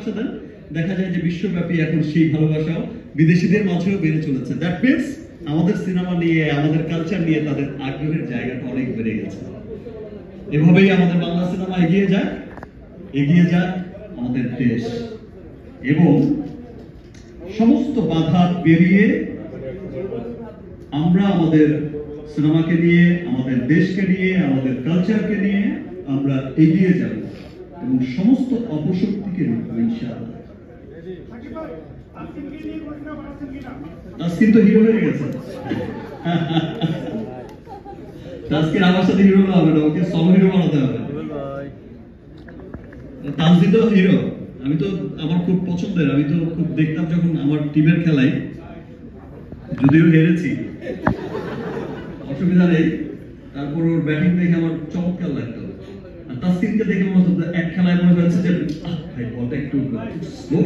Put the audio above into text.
ভালোবাসা দেন, দেখা যায় যে বিশ্বব্যাপী এখন সেই ভালোবাসাও বিদেশিদের মাঝেও বেড়ে চলেছে। দ্যাট মিন্স আমাদের সিনেমা নিয়ে, আমাদের কালচার নিয়ে তাদের আগ্রহের জায়গাটা অনেক বেড়ে গেছে। এভাবেই আমাদের বাংলা সিনেমা এগিয়ে যাক আমাদের দেশ, এবং সমস্ত বাধা পেরিয়ে আমরা আমাদের সিনেমাকে নিয়ে, আমাদের দেশকে নিয়ে, আমাদের কালচারকে নিয়ে আমরা এগিয়ে যাব এবং সমস্ত অপশক্তিকে ইনশাআল্লাহ। তাসকিন তো হিরো হয়ে গেছে। তাসকিন আমার সাথে হিরো হবে না, ওকে সলো হিরো বানাতে হবে। তাসকিন তো হিরো, আমি তো আমার খুব পছন্দের, আমি তো খুব দেখতাম যখন আমার টিমের খেলায়, যদিও হেরেছি অসুবিধা নেই, তারপর ওর ব্যাটিং দেখে আমার চমৎকার লাগতো। আর তাসকিনকে দেখে মনে হতো এক খেলায় মনে হচ্ছে যে ভাই বলটা একটু স্লো